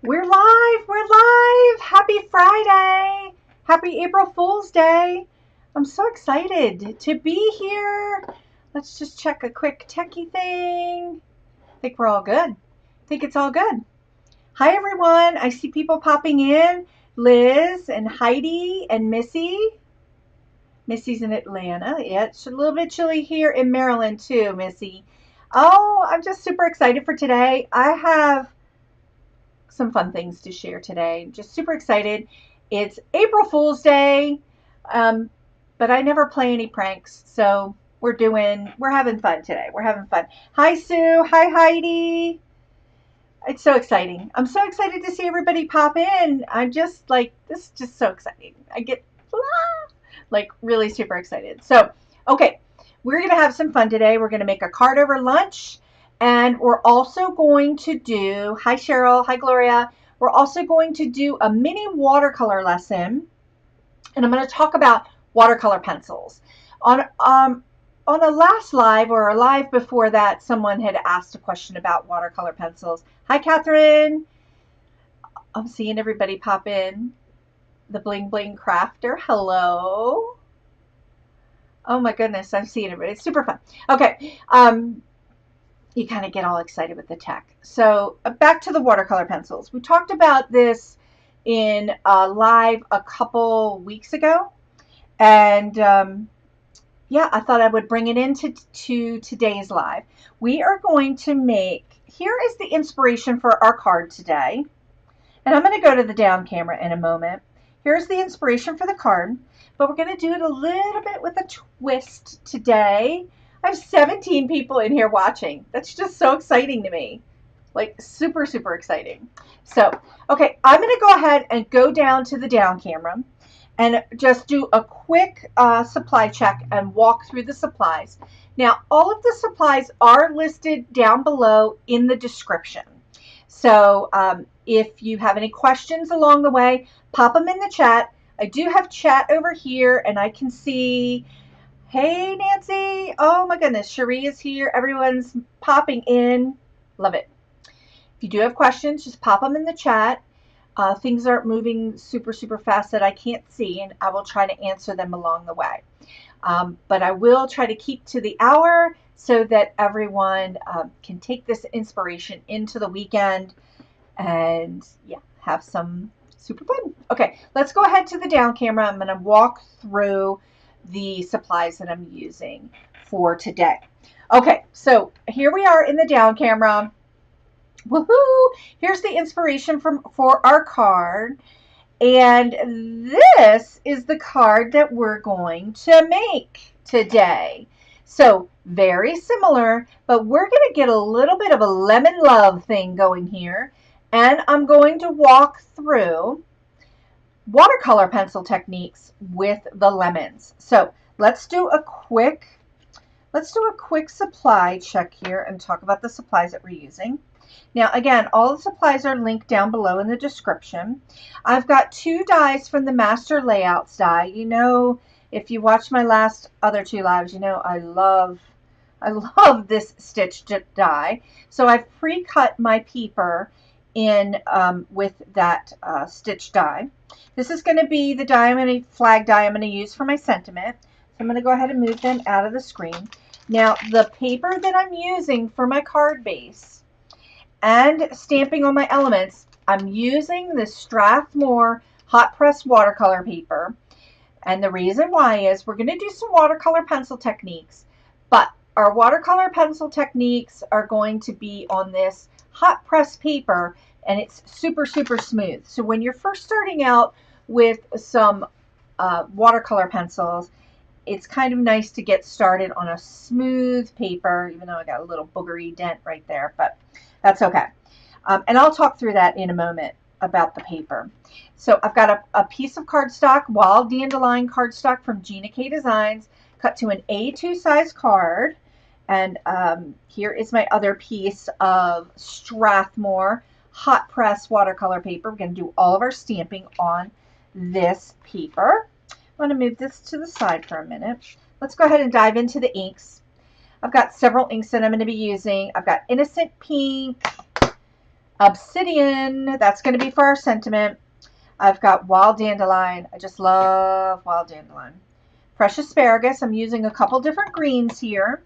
We're live. We're live. Happy Friday. Happy April Fool's Day. I'm so excited to be here. Let's just check a quick techie thing. I think we're all good. I think it's all good. Hi, everyone. I see people popping in. Liz and Heidi and Missy. Missy's in Atlanta. Yeah, it's a little bit chilly here in Maryland, too, Missy. Oh, I'm just super excited for today. I have some fun things to share today. Just super excited. It's April Fool's Day, um, but I never play any pranks, so we're having fun today. We're having fun. Hi, Sue. Hi, Heidi. It's so exciting. I'm so excited to see everybody pop in. I'm just like, this is just so exciting. I get like really super excited. So, okay, we're going to have some fun today. We're going to make a card over lunch. And we're also going to do, hi Cheryl, hi Gloria. We're also going to do a mini watercolor lesson. And I'm going to talk about watercolor pencils. On the last live or a live before that, someone had asked a question about watercolor pencils. Hi Catherine. I'm seeing everybody pop in. The Bling Bling Crafter, hello. Oh my goodness, I'm seeing everybody. It's super fun. Okay, you kind of get all excited with the tech. So back to the watercolor pencils. We talked about this in a live a couple weeks ago. And yeah, I thought I would bring it into today's live. We are going to make, here is the inspiration for our card today. And I'm going to go to the down camera in a moment. Here's the inspiration for the card, but we're going to do it a little bit with a twist today. I have 17 people in here watching. That's just so exciting to me. Like super, super exciting. So, okay, I'm going to go ahead and go down to the down camera and just do a quick supply check and walk through the supplies. Now, all of the supplies are listed down below in the description. So if you have any questions along the way, pop them in the chat. I do have chat over here, and I can see, hey, Nancy. Oh, my goodness. Cherie is here. Everyone's popping in. Love it. If you do have questions, just pop them in the chat. Things aren't moving super, super fast that I can't see, and I will try to answer them along the way. But I will try to keep to the hour so that everyone can take this inspiration into the weekend and yeah, have some super fun. Okay, let's go ahead to the down camera. I'm going to walk through the supplies that I'm using for today. Okay, so here we are in the down camera. Woohoo! Here's the inspiration for our card. And this is the card that we're going to make today. So very similar, but we're going to get a little bit of a lemon love thing going here. And I'm going to walk through watercolor pencil techniques with the lemons. So let's do a quick supply check here and talk about the supplies that we're using. Now, again, all the supplies are linked down below in the description. I've got 2 dies from the Master Layouts die. You know, if you watch my other 2 lives, you know I love this stitched die. So I've pre-cut my paper in with that stitched die. This is going to be the flag die I'm going to use for my sentiment. So I'm going to go ahead and move them out of the screen. Now, the paper that I'm using for my card base and stamping on my elements, I'm using the Strathmore hot press watercolor paper. And the reason why is we're going to do some watercolor pencil techniques, but our watercolor pencil techniques are going to be on this hot press paper, and it's super, super smooth. So when you're first starting out with some watercolor pencils, it's kind of nice to get started on a smooth paper, even though I got a little boogery dent right there, but that's okay. And I'll talk through that in a moment about the paper. So I've got a piece of cardstock, Wild Dandelion cardstock from Gina K Designs, cut to an A2 size card. And here is my other piece of Strathmore hot press watercolor paper. We're going to do all of our stamping on this paper. I'm going to move this to the side for a minute. Let's go ahead and dive into the inks. I've got several inks that I'm going to be using. I've got Innocent Pink, Obsidian, that's going to be for our sentiment. I've got wild dandelion. I just love wild dandelion. Fresh asparagus. I'm using a couple different greens here.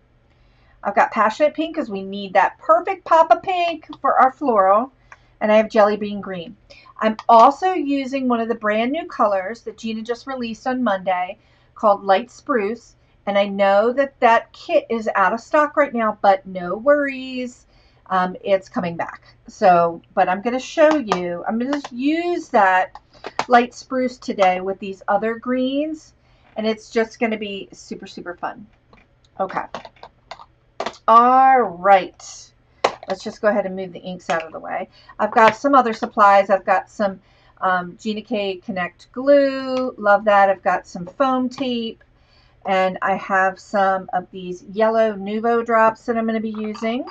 I've got passionate pink because we need that perfect pop of pink for our floral. And I have jelly bean green. I'm also using one of the brand new colors that Gina just released on Monday called Light Spruce. And I know that that kit is out of stock right now, but no worries. It's coming back. So, but I'm going to show you, I'm going to use that Light Spruce today with these other greens. And it's just going to be super, super fun. Okay. All right. Let's just go ahead and move the inks out of the way. I've got some other supplies. I've got some Gina K Connect glue. Love that. I've got some foam tape. And I have some of these yellow Nuvo drops that I'm going to be using.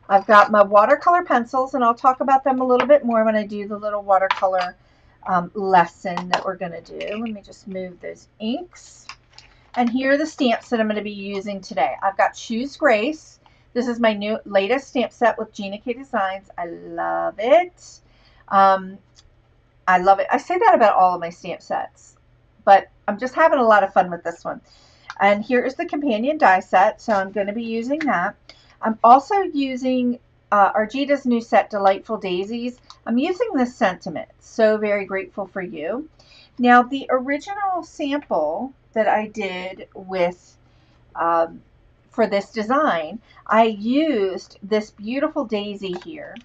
I've got my watercolor pencils, and I'll talk about them a little bit more when I do the little watercolor lesson that we're going to do. Let me just move those inks. And here are the stamps that I'm going to be using today. I've got Choose Grace. This is my latest stamp set with Gina K Designs. I love it. I love it. I say that about all of my stamp sets, but I'm just having a lot of fun with this one. And here is the companion die set, so I'm going to be using that. I'm also using Argita's new set, Delightful Daisies. I'm using this sentiment. So very grateful for you. Now, the original sample that I did with for this design, I used this beautiful daisy here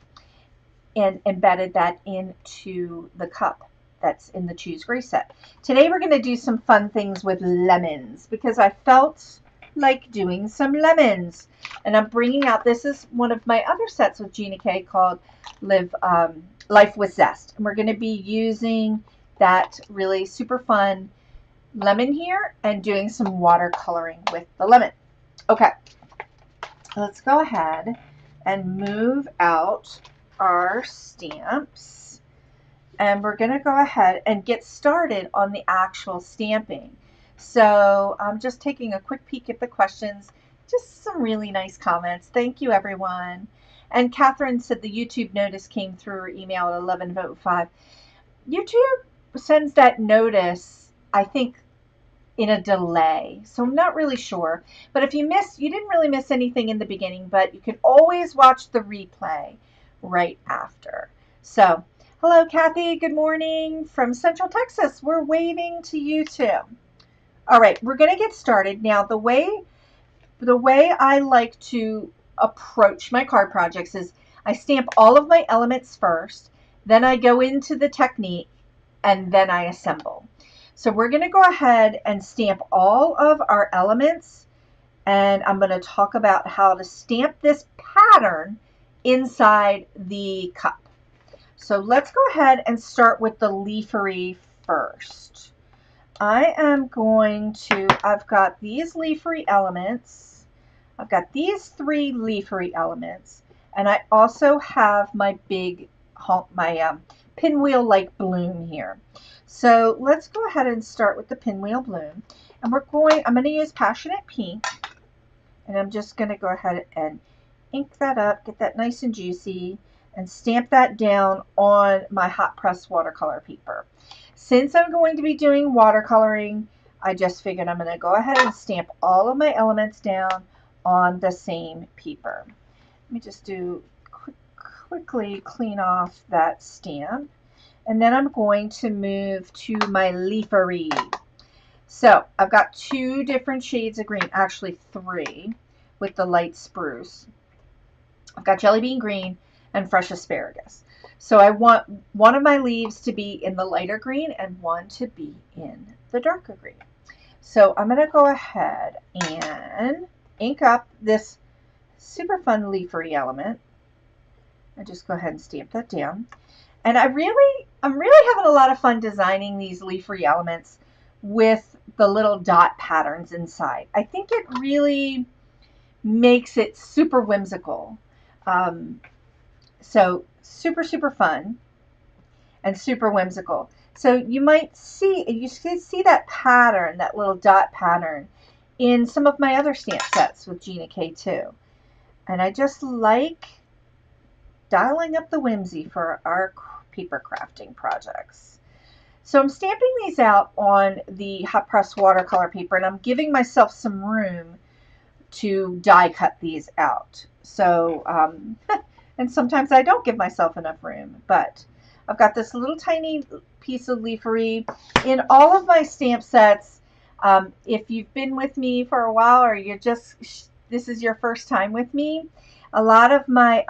and embedded that into the cup that's in the Choose Grace set. Today we're going to do some fun things with lemons because I felt like doing some lemons. And I'm bringing out, this is one of my other sets with Gina K called Life with Zest. And we're going to be using that really super fun lemon here and doing some watercoloring with the lemon. Okay, let's go ahead and move out our stamps. And we're going to go ahead and get started on the actual stamping. So I'm just taking a quick peek at the questions. Just some really nice comments. Thank you, everyone. And Catherine said the YouTube notice came through her email at 11:05. YouTube sends that notice, I think, in a delay. So I'm not really sure. But if you didn't really miss anything in the beginning, but you can always watch the replay right after. So, hello, Kathy. Good morning from Central Texas. We're waving to you too. All right, we're going to get started. Now, the way I like to approach my card projects is I stamp all of my elements first, then I go into the technique, and then I assemble. So we're going to go ahead and stamp all of our elements, and I'm going to talk about how to stamp this pattern inside the cup. So let's go ahead and start with the leafery first. I am going to, I've got these leafery elements. I've got these 3 leafery elements, and I also have my big, my pinwheel-like bloom here. So let's go ahead and start with the pinwheel bloom. And I'm going to use Passionate Pink, and I'm just going to go ahead and ink that up, get that nice and juicy, and stamp that down on my hot press watercolor paper. Since I'm going to be doing watercoloring, I just figured I'm going to go ahead and stamp all of my elements down on the same paper. Let me just quickly clean off that stamp. And then I'm going to move to my leafery. So I've got 2 different shades of green, actually 3 with the light spruce. I've got jelly bean green and fresh asparagus. So I want one of my leaves to be in the lighter green and one to be in the darker green. So I'm going to go ahead and ink up this super fun leafery element. I just go ahead and stamp that down. And I'm really having a lot of fun designing these leafery elements with the little dot patterns inside. I think it really makes it super whimsical. So super, super fun and super whimsical. So you might see that pattern, that little dot pattern in some of my other stamp sets with Gina K too. And I just like dialing up the whimsy for our paper crafting projects. So I'm stamping these out on the hot press watercolor paper, and I'm giving myself some room to die cut these out. So, and sometimes I don't give myself enough room, but I've got this little tiny piece of leafery in all of my stamp sets. If you've been with me for a while, or this is your first time with me, a lot of my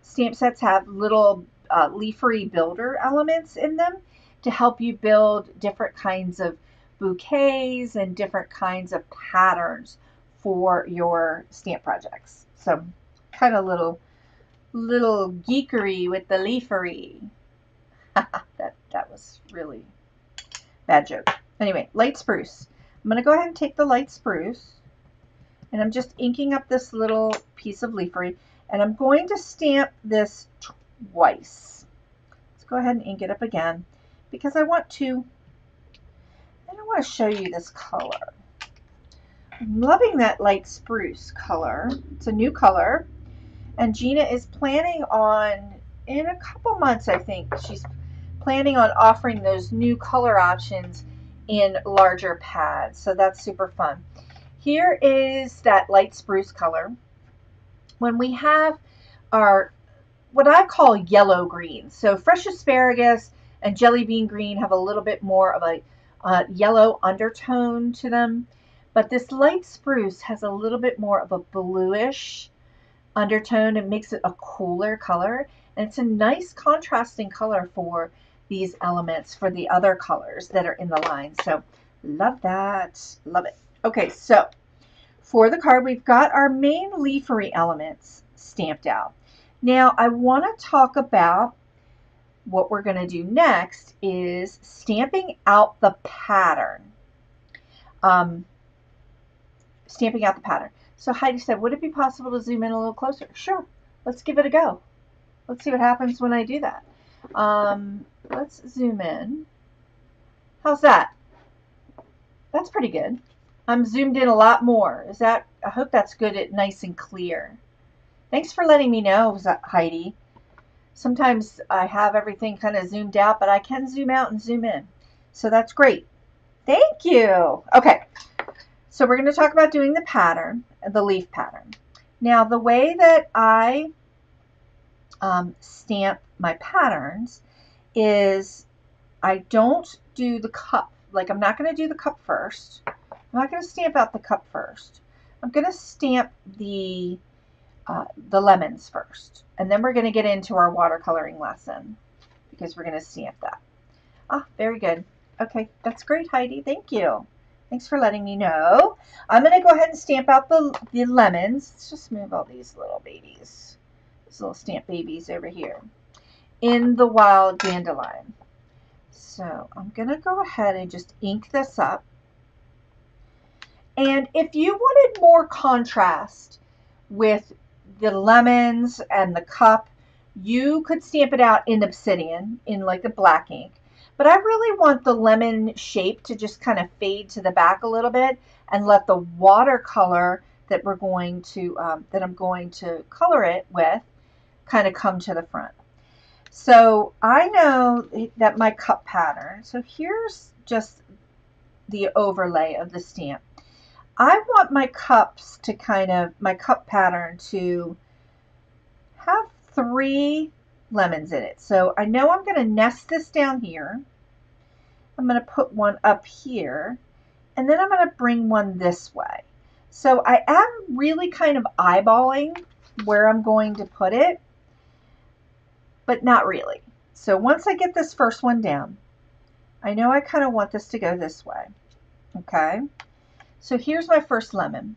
stamp sets have little leafery builder elements in them to help you build different kinds of bouquets and different kinds of patterns for your stamp projects. So kind of little geekery with the leafery. that was really bad joke. Anyway, light spruce. I'm going to go ahead and take the light spruce, and I'm just inking up this little piece of leafery, and I'm going to stamp this twice. Let's go ahead and ink it up again, because I want to show you this color. I'm loving that light spruce color. It's a new color, and Gina is planning on, in a couple months, I think, she's planning on offering those new color options in larger pads. So that's super fun. Here is that light spruce color. When we have our, what I call yellow green, so fresh asparagus and jelly bean green have a little bit more of a yellow undertone to them. But this light spruce has a little bit more of a bluish undertone and makes it a cooler color. And it's a nice contrasting color for these elements, for the other colors that are in the line. So love that. Love it. Okay, so for the card, we've got our main leafery elements stamped out. Now I want to talk about what we're going to do next is stamping out the pattern. Stamping out the pattern. So Heidi said, would it be possible to zoom in a little closer? Sure. Let's give it a go. Let's see what happens when I do that. Let's zoom in. How's that? That's pretty good. I'm zoomed in a lot more. I hope that's good and nice and clear. Thanks for letting me know, Heidi. Sometimes I have everything kind of zoomed out, but I can zoom out and zoom in. So that's great. Thank you. Okay. So we're going to talk about doing the pattern, the leaf pattern. Now, the way that I stamp my patterns is I don't do the cup. Like, I'm not going to do the cup first. I'm not going to stamp out the cup first. I'm going to stamp the lemons first. And then we're going to get into our watercoloring lesson because we're going to stamp that. Ah, very good. Okay, that's great, Heidi. Thank you. Thanks for letting me know. I'm going to go ahead and stamp out the lemons. Let's just move all these little babies, these little stamp babies over here in the wild dandelion. So I'm going to go ahead and just ink this up. And if you wanted more contrast with the lemons and the cup, you could stamp it out in Obsidian, in like a black ink. But I really want the lemon shape to just kind of fade to the back a little bit and let the watercolor that I'm going to color it with kind of come to the front. So I know that my cup pattern, so here's just the overlay of the stamp. I want my cups to my cup pattern to have 3 lemons in it. So I know I'm going to nest this down here. I'm going to put one up here, and then I'm going to bring one this way. So I am really kind of eyeballing where I'm going to put it, but not really. So once I get this first one down, I know I kind of want this to go this way. Okay. So here's my first lemon.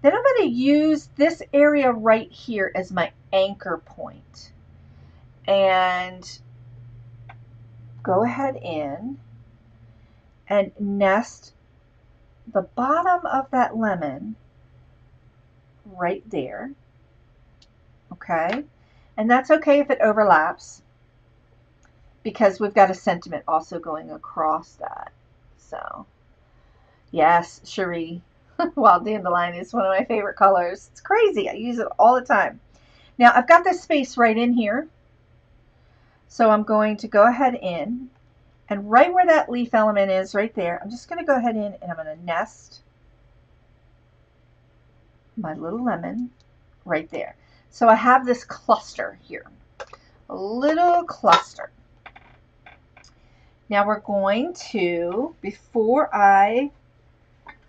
Then I'm going to use this area right here as my anchor point. And go ahead in and nest the bottom of that lemon right there. Okay. And that's okay if it overlaps, because we've got a sentiment also going across that. So, yes, Cherie, wild dandelion is one of my favorite colors. It's crazy. I use it all the time. Now I've got this space right in here, so I'm going to go ahead in, and right where that leaf element is right there, I'm just going to go ahead in and I'm going to nest my little lemon right there. So I have this cluster here, a little cluster. Now we're going to, before I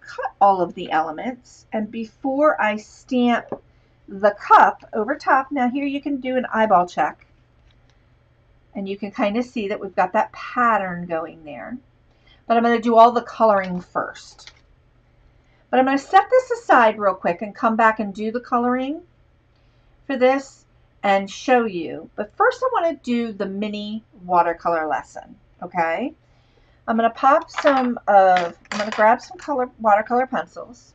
cut all of the elements and before I stamp the cup over top, now here you can do an eyeball check and you can kind of see that we've got that pattern going there. But I'm going to do all the coloring first. But I'm going to set this aside real quick and come back and do the coloring for this and show you. But first I want to do the mini watercolor lesson, okay? I'm going to I'm going to grab some watercolor pencils,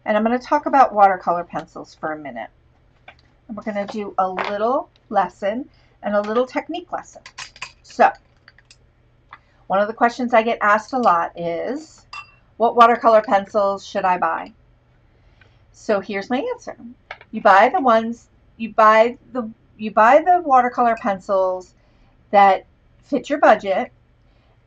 and I'm going to talk about watercolor pencils for a minute. And we're going to do a little lesson and a little technique lesson. So, one of the questions I get asked a lot is, what watercolor pencils should I buy? So here's my answer. You buy the watercolor pencils that fit your budget.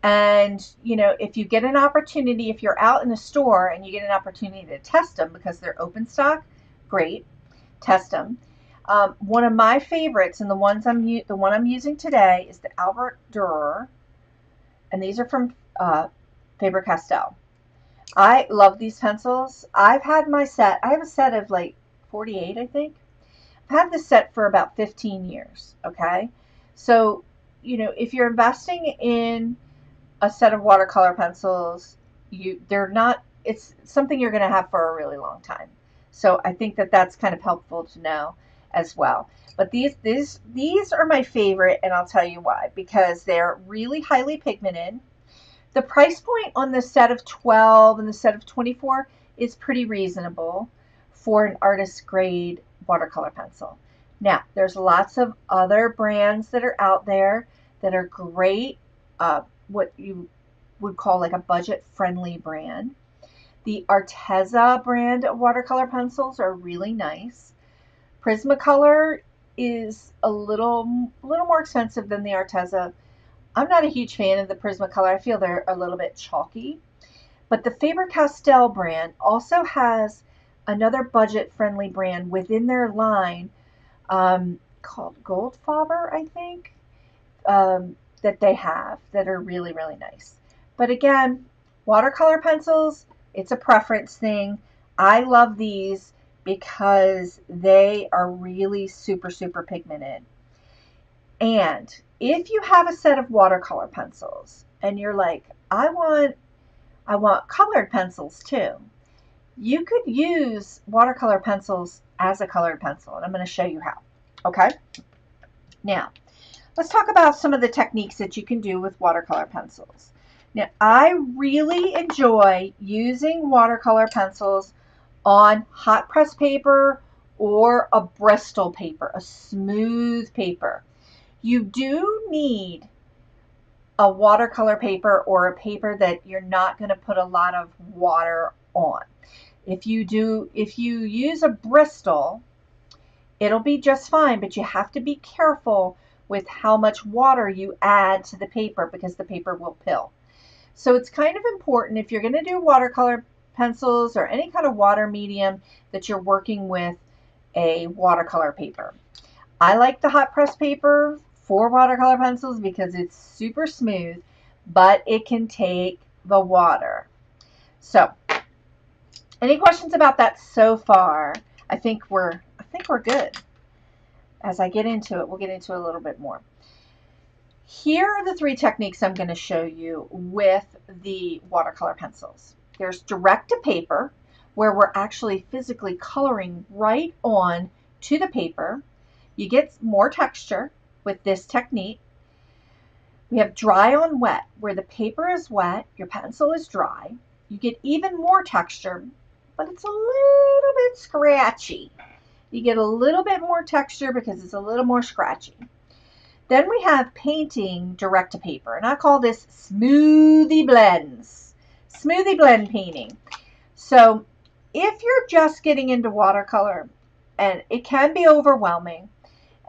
And, you know, if you get an opportunity, if you're out in the store and you get an opportunity to test them because they're open stock, great, test them. One of my favorites, and the one I'm using today, is the Albert Dürer, and these are from Faber-Castell. I love these pencils. I've had my set. I have a set of like 48, I think. I've had this set for about 15 years. Okay, so you know, if you're investing in a set of watercolor pencils, it's something you're going to have for a really long time. So I think that that's kind of helpful to know as well. But these are my favorite, and I'll tell you why. Because they're really highly pigmented. The price point on the set of 12 and the set of 24 is pretty reasonable for an artist grade watercolor pencil. Now, there's lots of other brands that are out there that are great, what you would call like a budget-friendly brand. The Arteza brand of watercolor pencils are really nice. Prismacolor is a little more expensive than the Arteza. I'm not a huge fan of the Prismacolor. I feel they're a little bit chalky. But the Faber-Castell brand also has another budget-friendly brand within their line called Goldfaber, I think, that they have that are really, really nice. But again, watercolor pencils, it's a preference thing. I love these because they are really super, super pigmented. And if you have a set of watercolor pencils and you're like, I want colored pencils too, you could use watercolor pencils as a colored pencil, and I'm going to show you how. Okay? Now, let's talk about some of the techniques that you can do with watercolor pencils. Now, I really enjoy using watercolor pencils on hot press paper or a Bristol paper, a smooth paper. You do need a watercolor paper or a paper that you're not going to put a lot of water on. If you use a Bristol, it'll be just fine, but you have to be careful with how much water you add to the paper because the paper will pill. So it's kind of important if you're going to do watercolor pencils or any kind of water medium that you're working with a watercolor paper. I like the hot press paper for watercolor pencils because it's super smooth, but it can take the water. So, any questions about that so far? I think we're good. As I get into it, we'll get into it a little bit more. Here are the 3 techniques I'm going to show you with the watercolor pencils. There's direct to paper, where we're actually physically coloring right on to the paper. You get more texture with this technique. We have dry on wet, where the paper is wet, your pencil is dry. You get even more texture, but it's a little bit scratchy. You get a little bit more texture because it's a little more scratchy. Then we have painting direct to paper, and I call this smoothie blends. Smoothie blend painting. So if you're just getting into watercolor and it can be overwhelming,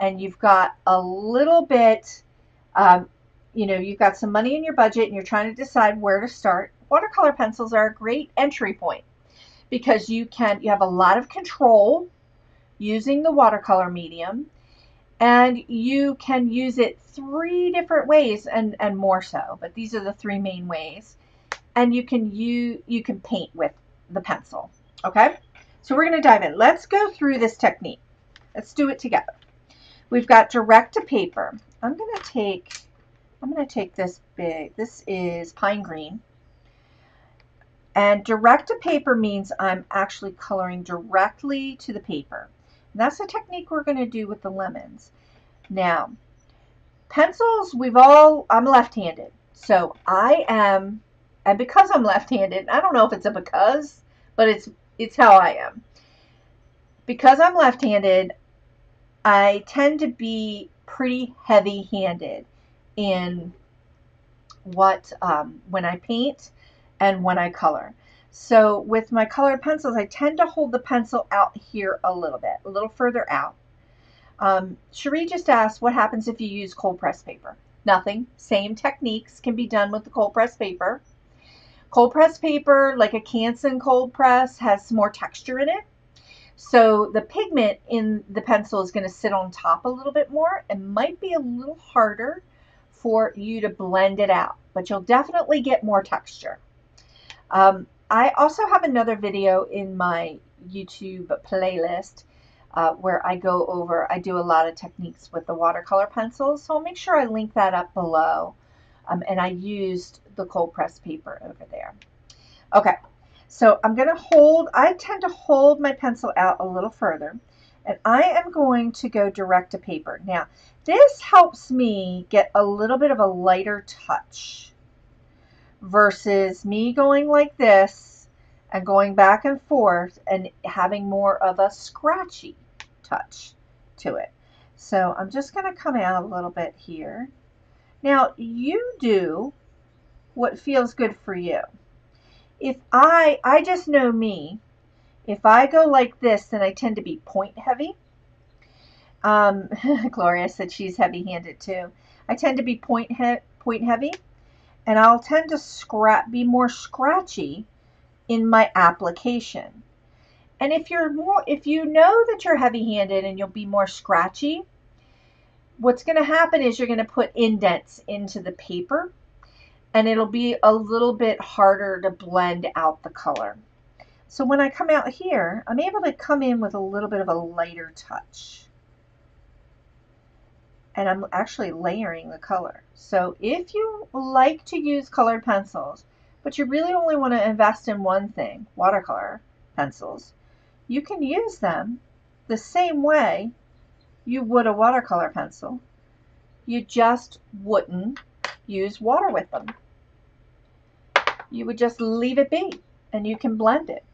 and you've got a little bit, you've got some money in your budget and you're trying to decide where to start, watercolor pencils are a great entry point because you have a lot of control using the watercolor medium, and you can use it 3 different ways and more so, but these are the 3 main ways. And you can paint with the pencil. Okay, so we're going to dive in. Let's go through this technique. Let's do it together. We've got direct to paper. I'm going to take this big. This is pine green. And direct to paper means I'm actually coloring directly to the paper. And that's the technique we're going to do with the lemons. Now, pencils, I'm left-handed. So and because I'm left-handed, I don't know if it's a because, but it's how I am. Because I'm left-handed, I tend to be pretty heavy-handed in when I paint and when I color. So with my colored pencils, I tend to hold the pencil out here a little further out. Cherie just asked, what happens if you use cold press paper? Nothing. Same techniques can be done with the cold press paper. Cold press paper, like a Canson cold press, has more texture in it. So the pigment in the pencil is going to sit on top a little bit more. It might be a little harder for you to blend it out, but you'll definitely get more texture. I also have another video in my YouTube playlist where I do a lot of techniques with the watercolor pencils. So I'll make sure I link that up below. And I used the cold press paper over there. Okay, so I tend to hold my pencil out a little further, and I am going to go direct to paper. Now, this helps me get a little bit of a lighter touch versus me going like this and going back and forth and having more of a scratchy touch to it. So I'm just going to come out a little bit here. Now, you do what feels good for you. If I just know me, if I go like this, then I tend to be point heavy. Gloria said she's heavy-handed too. I tend to be point heavy, and I'll tend to be more scratchy in my application. And if you know that you're heavy-handed and you'll be more scratchy, what's going to happen is you're going to put indents into the paper, and it'll be a little bit harder to blend out the color. So when I come out here, I'm able to come in with a little bit of a lighter touch. And I'm actually layering the color. So if you like to use colored pencils, but you really only want to invest in one thing, watercolor pencils, you can use them the same way you would a watercolor pencil. You just wouldn't use water with them. You would just leave it be, and you can blend it.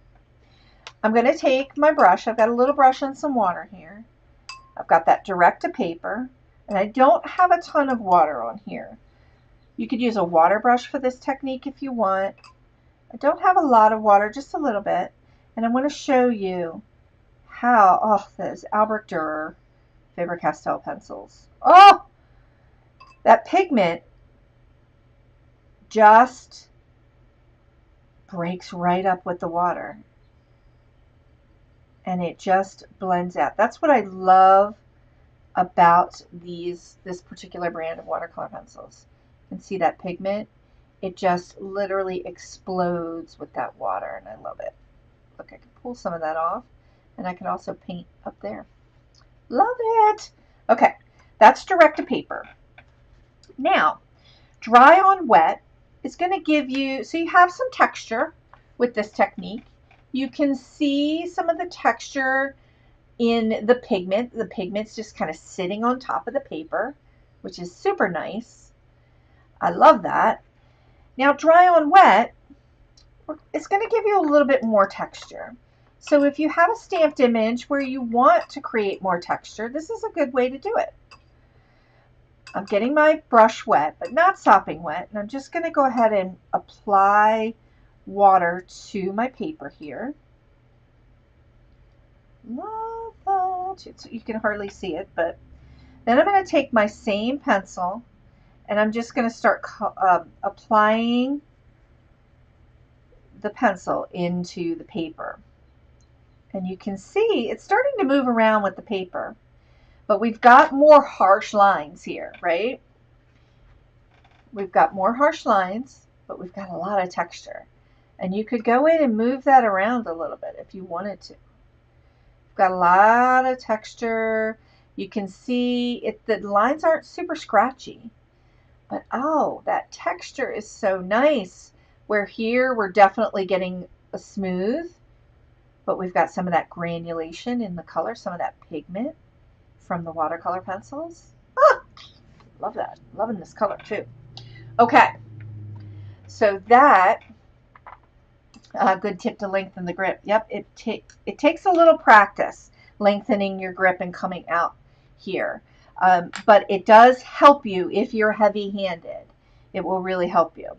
I'm going to take my brush. I've got a little brush and some water here. I've got that direct to paper, and I don't have a ton of water on here. You could use a water brush for this technique if you want. I don't have a lot of water, just a little bit, and I'm going to show you how, those Albrecht Dürer Faber-Castell pencils. Oh, that pigment just breaks right up with the water, and it just blends out. That's what I love about this particular brand of watercolor pencils. You can see that pigment, it just literally explodes with that water, and I love it. Look, I can pull some of that off, and I can also paint up there. Love it. Okay, that's direct to paper. Now, dry on wet is going to give you, so you have some texture with this technique. You can see some of the texture in the pigment. The pigment's just kind of sitting on top of the paper, which is super nice. I love that. Now, dry on wet, it's going to give you a little bit more texture. So if you have a stamped image where you want to create more texture, this is a good way to do it. I'm getting my brush wet, but not sopping wet, and I'm just going to go ahead and apply water to my paper here. Love amount. You can hardly see it, but then I'm going to take my same pencil and I'm just going to start applying the pencil into the paper. And you can see it's starting to move around with the paper, but we've got more harsh lines here, right? We've got more harsh lines, but we've got a lot of texture. And you could go in and move that around a little bit if you wanted to. We've got a lot of texture. You can see the lines aren't super scratchy, but oh, that texture is so nice. Where here we're definitely getting a smooth, but we've got some of that granulation in the color, some of that pigment from the watercolor pencils. Ah, love that. Loving this color too. Okay, so that good tip to lengthen the grip. Yep, it takes a little practice lengthening your grip and coming out here, but it does help you if you're heavy-handed. It will really help you.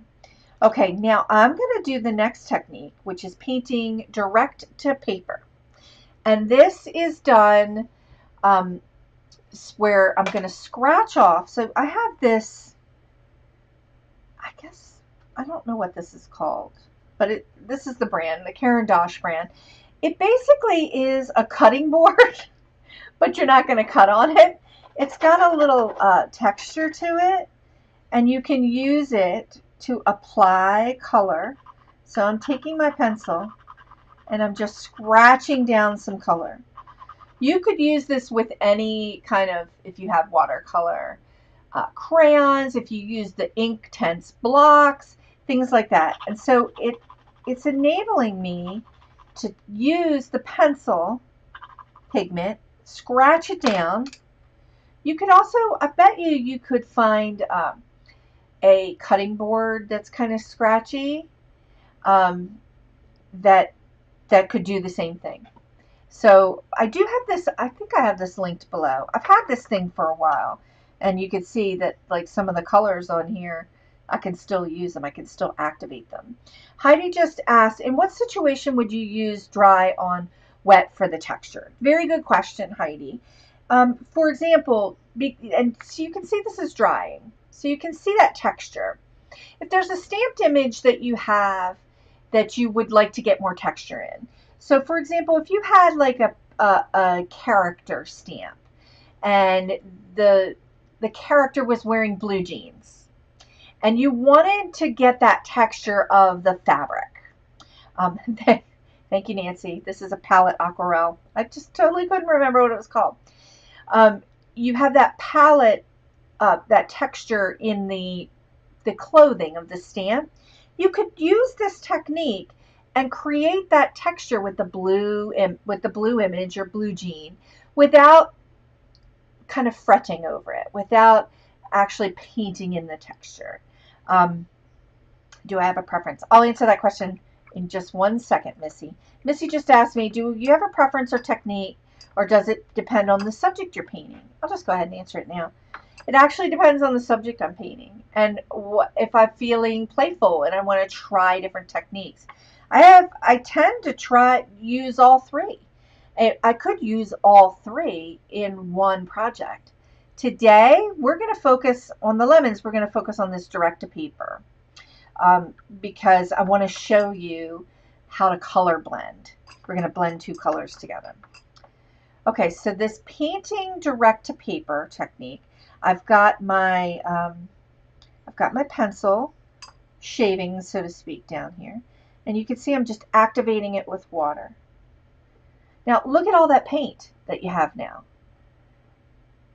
Okay, now I'm going to do the next technique, which is painting direct to paper. And this is done where I'm going to scratch off. So I have this, I guess, I don't know what this is called, but this is the brand, the Karen Dosh brand. It basically is a cutting board, but you're not going to cut on it. It's got a little texture to it, and you can use it to apply color. So I'm taking my pencil and I'm just scratching down some color. You could use this with any kind of, if you have watercolor crayons, if you use the Inktense blocks, things like that. And so it's enabling me to use the pencil pigment, scratch it down. You could also, I bet you could find a cutting board that's kind of scratchy that could do the same thing. So I do have this, I think I have this linked below. I've had this thing for a while, and you can see that like some of the colors on here, I can still use them. I can still activate them. Heidi just asked, in what situation would you use dry on wet for the texture? Very good question, Heidi. For example, and so you can see this is drying. So you can see that texture. If there's a stamped image that you have that you would like to get more texture in. So for example, if you had like a character stamp and the character was wearing blue jeans and you wanted to get that texture of the fabric. Thank you, Nancy. This is a palette aquarelle. I just totally couldn't remember what it was called. You have that palette, that texture in the clothing of the stamp. You could use this technique and create that texture with the blue image or blue jean without kind of fretting over it, without actually painting in the texture. Do I have a preference? I'll answer that question in just 1 second, Missy. Missy just asked me, do you have a preference or technique, or does it depend on the subject you're painting? I'll just go ahead and answer it now. It actually depends on the subject I'm painting and if I'm feeling playful and I want to try different techniques. I tend to use all three. I could use all three in one project. Today, we're going to focus on the lemons. We're going to focus on this direct to paper because I want to show you how to color blend. We're going to blend two colors together. Okay, so this painting direct to paper technique, I've got my pencil shaving, so to speak, down here. And you can see I'm just activating it with water. Now, look at all that paint that you have now.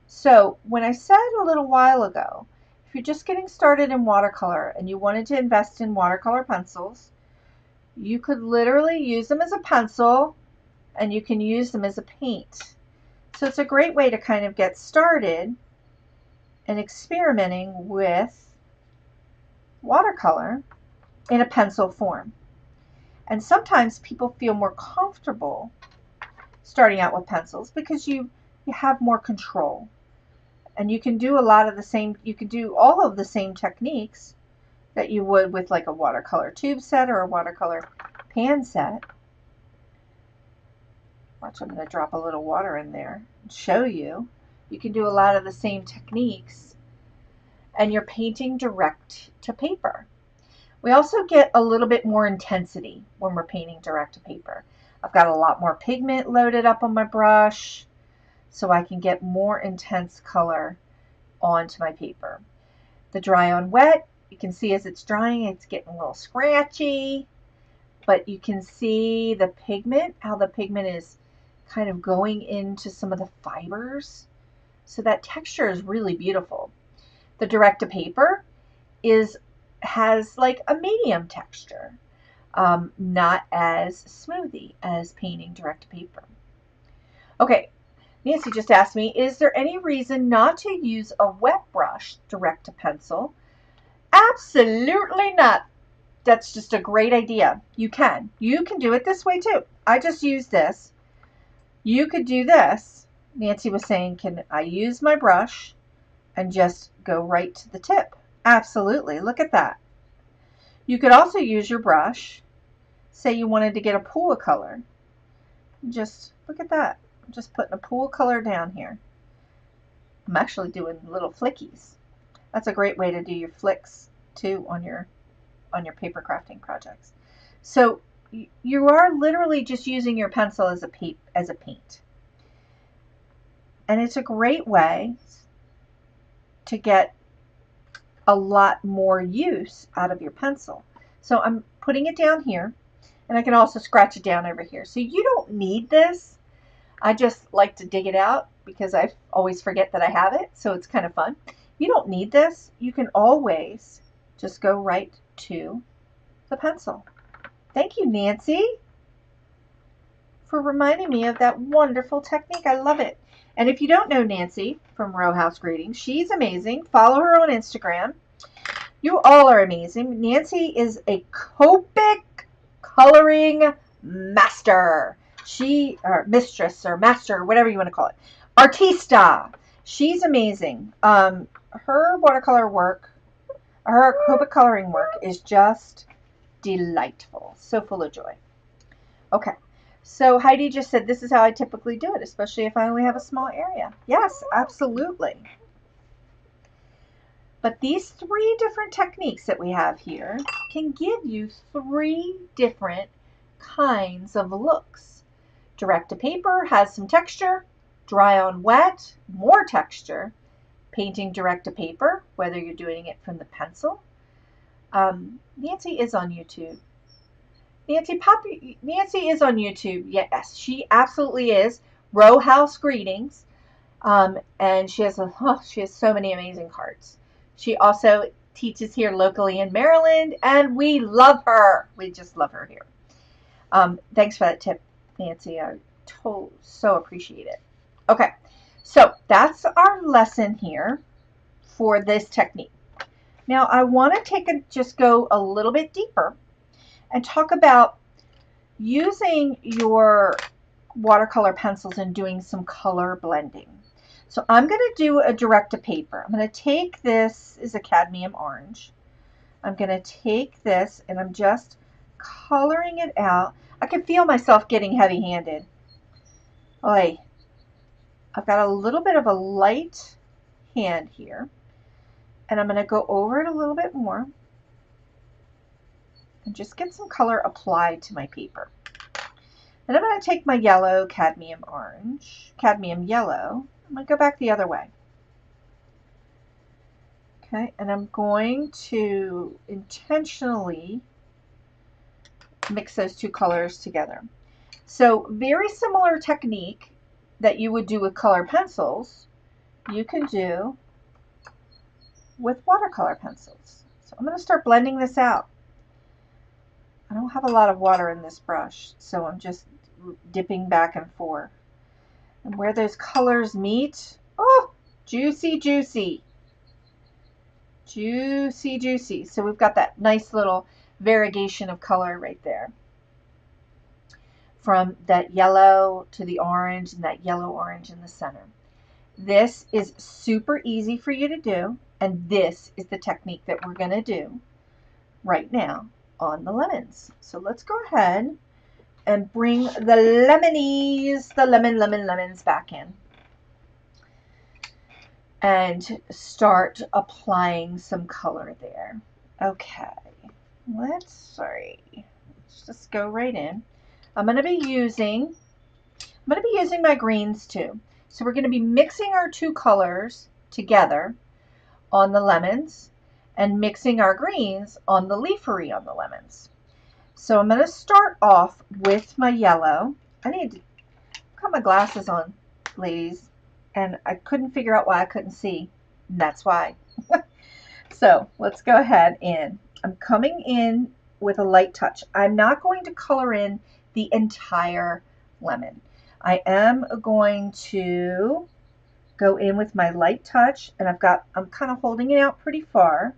So, when I said a little while ago, if you're just getting started in watercolor and you wanted to invest in watercolor pencils, you could literally use them as a pencil and you can use them as a paint. So, it's a great way to kind of get started and experimenting with watercolor in a pencil form. And sometimes people feel more comfortable starting out with pencils because you have more control. And you can do you can do all of the same techniques that you would with like a watercolor tube set or a watercolor pan set. Watch, I'm going to drop a little water in there. show you. You can do a lot of the same techniques, and you're painting direct to paper. We also get a little bit more intensity when we're painting direct to paper. I've got a lot more pigment loaded up on my brush, so I can get more intense color onto my paper. The dry on wet, you can see as it's drying, it's getting a little scratchy, but you can see the pigment, how the pigment is kind of going into some of the fibers. So that texture is really beautiful. The direct to paper has like a medium texture, not as smoothie as painting direct to paper. Okay, Nancy just asked me, is there any reason not to use a wet brush direct to pencil? Absolutely not. That's just a great idea. You can do it this way too. I just use this. You could do this. Nancy was saying, can I use my brush and just go right to the tip? Absolutely. Look at that. You could also use your brush. Say you wanted to get a pool of color. Just look at that. I'm just putting a pool of color down here. I'm actually doing little flickies. That's a great way to do your flicks too on your paper crafting projects. So you are literally just using your pencil as a paint. And it's a great way to get a lot more use out of your pencil. So I'm putting it down here, and I can also scratch it down over here. So you don't need this. I just like to dig it out because I always forget that I have it, so it's kind of fun. You don't need this. You can always just go right to the pencil. Thank you, Nancy, for reminding me of that wonderful technique. I love it. And if you don't know Nancy from Row House Greetings, she's amazing. Follow her on Instagram. You all are amazing. Nancy is a Copic coloring master. Or mistress or master, or whatever you want to call it. Artista. She's amazing. Her watercolor work, her Copic coloring work is just delightful. So full of joy. Okay. So Heidi just said, this is how I typically do it, especially if I only have a small area. Yes, absolutely. But these 3 different techniques that we have here can give you 3 different kinds of looks. Direct to paper has some texture, dry on wet, more texture, painting direct to paper, whether you're doing it from the pencil. Nancy is on YouTube. Nancy is on YouTube. Yes, she absolutely is. Row House Greetings. And she has so many amazing cards. She also teaches here locally in Maryland, and we love her. We just love her here. Thanks for that tip, Nancy. I so appreciate it. Okay, so that's our lesson here for this technique. Now I want to just go a little bit deeper and talk about using your watercolor pencils and doing some color blending. So I'm going to do a direct to paper. I'm going to take this is a cadmium orange. I'm going to take this and I'm just coloring it out. I can feel myself getting heavy-handed. I've got a little bit of a light hand here, and I'm going to go over it a little bit more and just get some color applied to my paper. Then I'm going to take my yellow cadmium yellow. I'm going to go back the other way. Okay, and I'm going to intentionally mix those 2 colors together. So very similar technique that you would do with color pencils, you can do with watercolor pencils. So I'm going to start blending this out. I don't have a lot of water in this brush, so I'm just dipping back and forth. And where those colors meet, oh, juicy, juicy. Juicy, juicy. So we've got that nice little variegation of color right there. From that yellow to the orange and that yellow-orange in the center. This is super easy for you to do, and this is the technique that we're going to do right now on the lemons. So let's go ahead and bring the lemons back in. and start applying some color there. Okay, let's just go right in. I'm going to be using my greens too. So we're going to be mixing our two colors together on the lemons and mixing our greens on the leafery on the lemons. So I'm going to start off with my yellow. I need to put my glasses on, ladies, and I couldn't figure out why I couldn't see. And that's why. So let's go ahead and I'm coming in with a light touch. I'm not going to color in the entire lemon. I am going to go in with my light touch, and I'm kind of holding it out pretty far,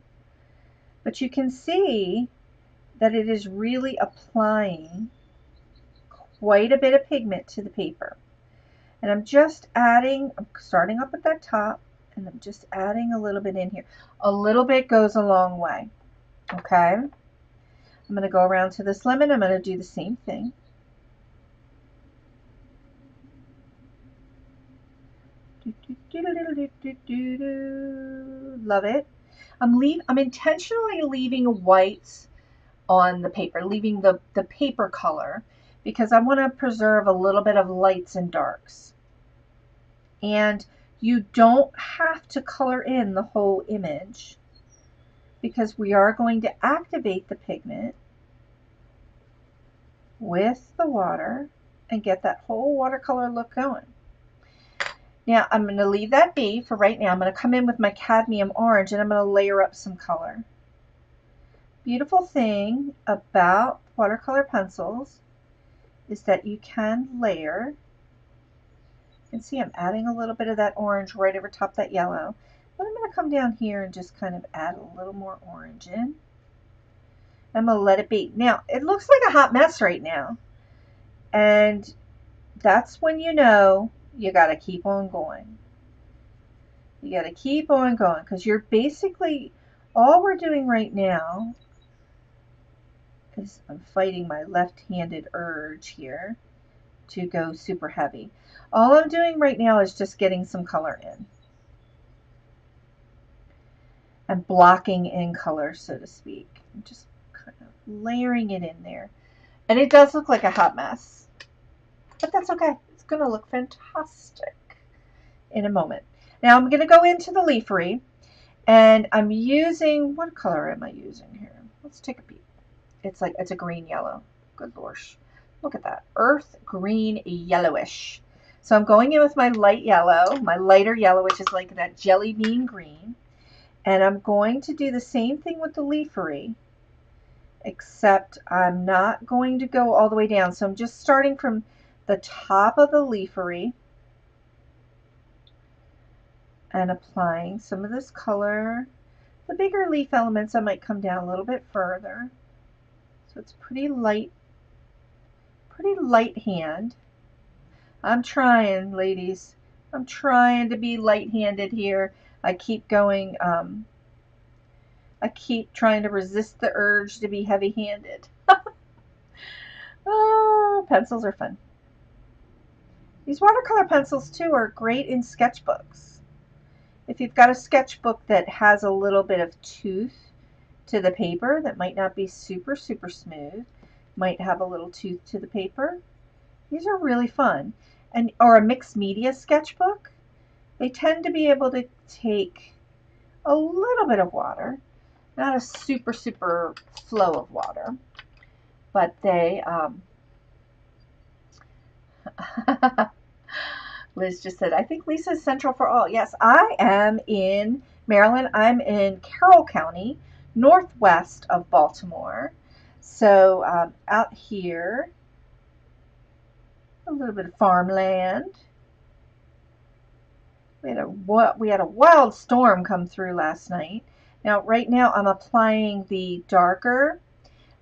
but you can see that it is really applying quite a bit of pigment to the paper. And I'm starting up at that top, and I'm just adding a little bit in here. A little bit goes a long way. Okay, I'm going to go around to this lemon. I'm going to do the same thing. Love it. I'm intentionally leaving whites on the paper, leaving the paper color, because I want to preserve a little bit of lights and darks. And you don't have to color in the whole image, because we are going to activate the pigment with the water and get that whole watercolor look going. Now I'm going to leave that be for right now. I'm going to come in with my cadmium orange, and I'm going to layer up some color. Beautiful thing about watercolor pencils is that you can layer. You can see I'm adding a little bit of that orange right over top that yellow. But I'm going to come down here and just kind of add a little more orange in. I'm going to let it be. Now, it looks like a hot mess right now. And that's when you know you got to keep on going. You got to keep on going, because you're basically, all we're doing right now is I'm fighting my left-handed urge here to go super heavy. All I'm doing right now is just getting some color in. I'm blocking in color, so to speak. I'm just kind of layering it in there. And it does look like a hot mess, but that's okay. It's going to look fantastic in a moment. Now I'm going to go into the leafery, and I'm using, what color am I using here? Let's take a peek. It's a green yellow. Good Lord. Look at that. Earth green yellowish. So I'm going in with my light yellow, my lighter yellow, which is like that jelly bean green. And I'm going to do the same thing with the leafery, except I'm not going to go all the way down. So I'm just starting from the top of the leafery and applying some of this color. The bigger leaf elements, I might come down a little bit further. So it's pretty light hand. I'm trying, ladies. I'm trying to be light-handed here. I keep going, I keep trying to resist the urge to be heavy-handed. Oh, pencils are fun. These watercolor pencils, too, are great in sketchbooks. If you've got a sketchbook that has a little bit of tooth to the paper that might not be super, super smooth, might have a little tooth to the paper, these are really fun. Or a mixed media sketchbook, they tend to be able to take a little bit of water, not a super, super flow of water, but they, Liz just said, I think Lisa's central for all. Yes, I am in Maryland. I'm in Carroll County, northwest of Baltimore. So out here, a little bit of farmland. We had a wild storm come through last night. Now, right now, I'm applying the darker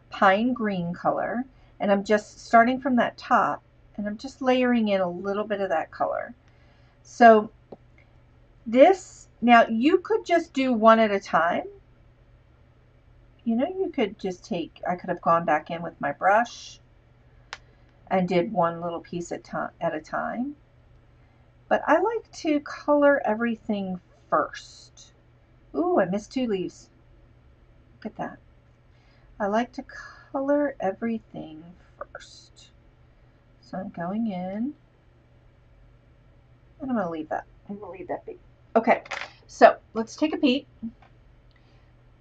pine green color, and I'm just starting from that top, and I'm just layering in a little bit of that color. So this, now you could just do one at a time. You know, you could just I could have gone back in with my brush and did one little piece at a time. But I like to color everything first. Ooh, I missed 2 leaves. Look at that. I like to color everything first. So I'm going in, and I'm going to leave that. I'm going to leave that be. Okay, so let's take a peek.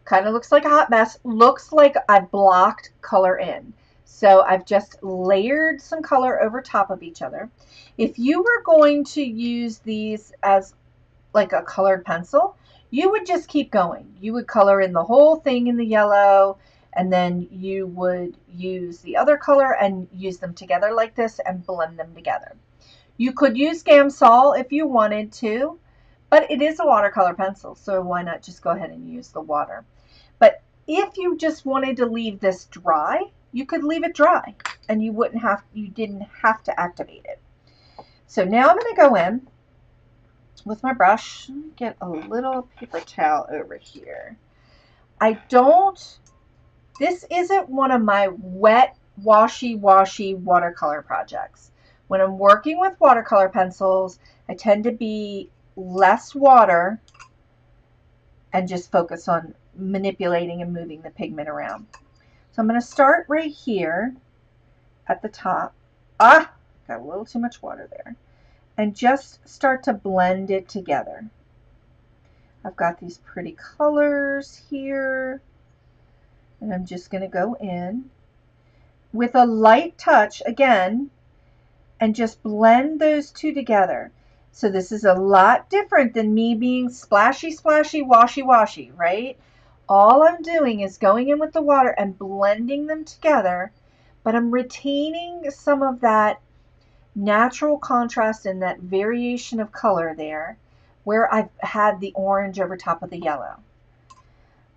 Kind of looks like a hot mess. Looks like I've blocked color in. So I've just layered some color over top of each other. If you were going to use these as like a colored pencil, you would just keep going. You would color in the whole thing in the yellow, and then you would use the other color and use them together like this and blend them together. You could use Gamsol if you wanted to, but it is a watercolor pencil, so why not just go ahead and use the water. But if you just wanted to leave this dry, you could leave it dry and you didn't have to activate it. So now I'm going to go in with my brush, get a little paper towel over here. This isn't one of my wet, washy watercolor projects. When I'm working with watercolor pencils, I tend to be less water and just focus on manipulating and moving the pigment around. So I'm going to start right here at the top. Got a little too much water there. And just start to blend it together. I've got these pretty colors here. And I'm just going to go in with a light touch again and just blend those two together. So this is a lot different than me being splashy, washy, right? All I'm doing is going in with the water and blending them together, but I'm retaining some of that natural contrast and that variation of color there where I've had the orange over top of the yellow.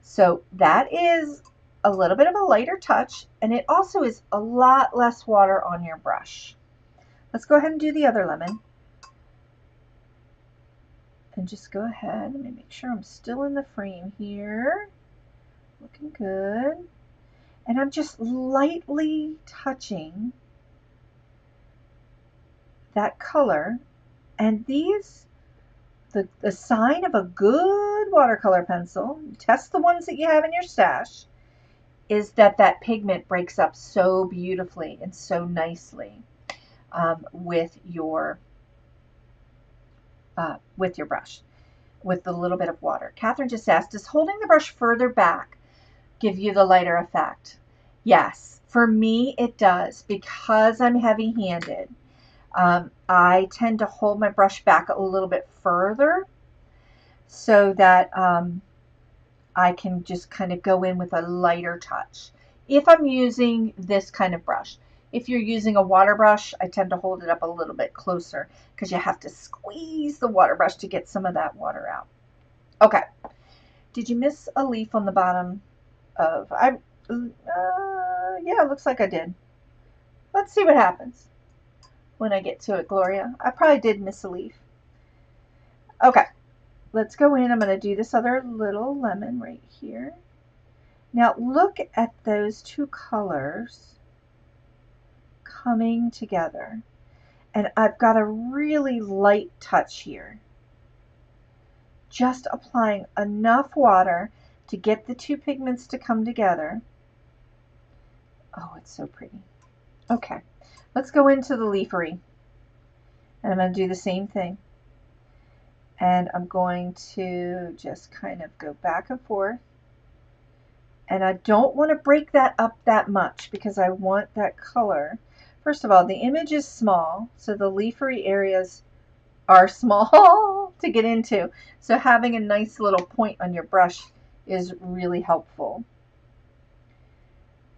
So that is a little bit of a lighter touch, and it also is a lot less water on your brush. Let's go ahead and do the other lemon. And just go ahead, let me make sure I'm still in the frame here. Looking good. And I'm just lightly touching that color. And these, the sign of a good watercolor pencil, test the ones that you have in your stash, is that that pigment breaks up so beautifully and so nicely with your brush, with the little bit of water. Catherine just asked, does holding the brush further back give you the lighter effect? Yes, for me it does, because I'm heavy-handed. I tend to hold my brush back a little bit further so that I can just kind of go in with a lighter touch if I'm using this kind of brush. If you're using a water brush, I tend to hold it up a little bit closer because you have to squeeze the water brush to get some of that water out. Okay. Did you miss a leaf on the bottom of, yeah, it looks like I did. Let's see what happens when I get to it, Gloria. I probably did miss a leaf. Okay, let's go in. I'm going to do this other little lemon right here. Now look at those two colors coming together. And I've got a really light touch here. Just applying enough water to get the two pigments to come together. Oh, it's so pretty. Okay, let's go into the leafery. And I'm going to do the same thing. And I'm going to just kind of go back and forth. And I don't want to break that up that much because I want that color. First of all, the image is small, so the leafery areas are small to get into. So having a nice little point on your brush is really helpful.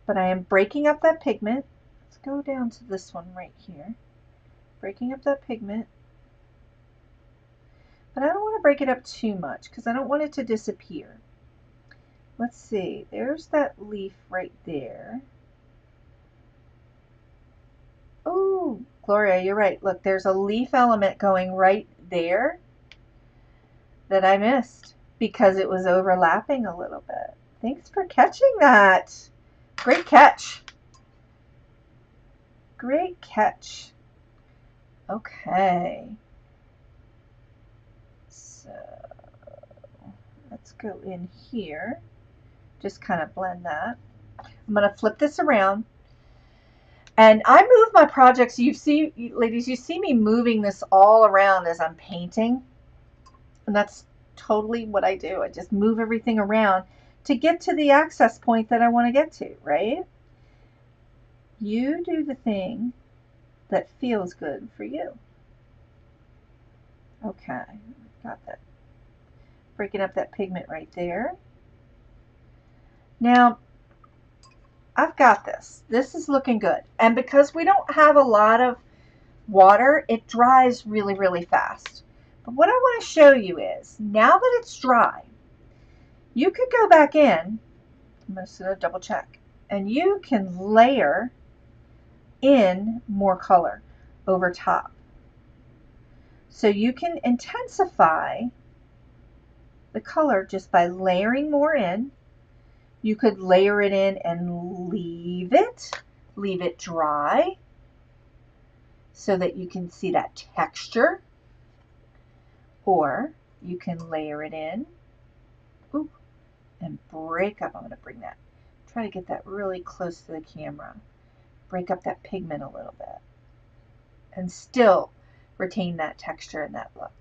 But I am breaking up that pigment. Let's go down to this one right here. Breaking up that pigment. But I don't want to break it up too much because I don't want it to disappear. Let's see, there's that leaf right there. Oh, Gloria, you're right. Look, there's a leaf element going right there that I missed because it was overlapping a little bit. Thanks for catching that. Great catch. Great catch. Okay. So go in here. Just kind of blend that. I'm going to flip this around. And I move my projects. You see, ladies, you see me moving this all around as I'm painting. And that's totally what I do. I just move everything around to get to the access point that I want to get to, right? You do the thing that feels good for you. Okay, got that. Breaking up that pigment right there. Now, I've got this. This is looking good. And because we don't have a lot of water, it dries really, really fast. But what I want to show you is, now that it's dry, you could go back in, I'm going to double check, and you can layer in more color over top. So you can intensify the color just by layering more in. You could layer it in and leave it dry so that you can see that texture. Or you can layer it in, ooh, and break up. I'm going to bring that, try to get that really close to the camera. Break up that pigment a little bit and still retain that texture and that look.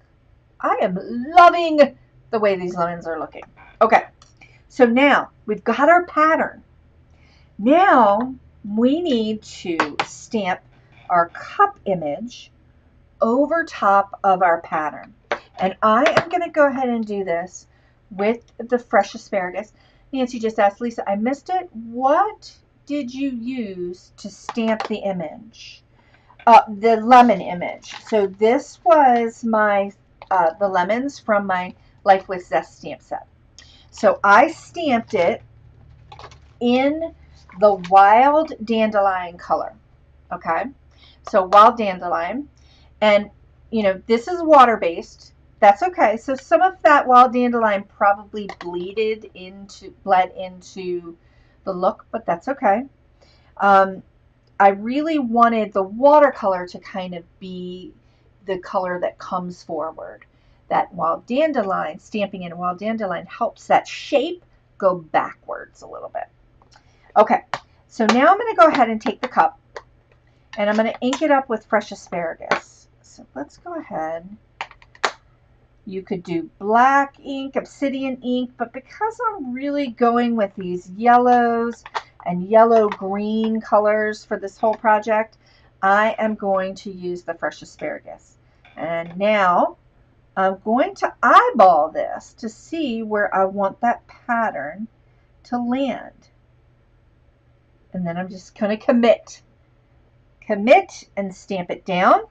I am loving the way these lemons are looking. Okay, so now we've got our pattern. Now we need to stamp our cup image over top of our pattern. And I am going to go ahead and do this with the fresh asparagus. Nancy just asked, Lisa, I missed it. What did you use to stamp the image? The lemon image. So this was my the lemons from my Life with Zest stamp set. So I stamped it in the wild dandelion color. Okay, so wild dandelion, and you know this is water based. That's okay. So some of that wild dandelion probably bled into the look, but that's okay. I really wanted the watercolor to kind of be the color that comes forward. That wild dandelion, stamping in a wild dandelion helps that shape go backwards a little bit. Okay, so now I'm going to go ahead and take the cup and I'm going to ink it up with fresh asparagus. So let's go ahead. You could do black ink, obsidian ink, but because I'm really going with these yellows and yellow-green colors for this whole project, I am going to use the fresh asparagus. And now I'm going to eyeball this to see where I want that pattern to land. And then I'm just going to commit and stamp it down.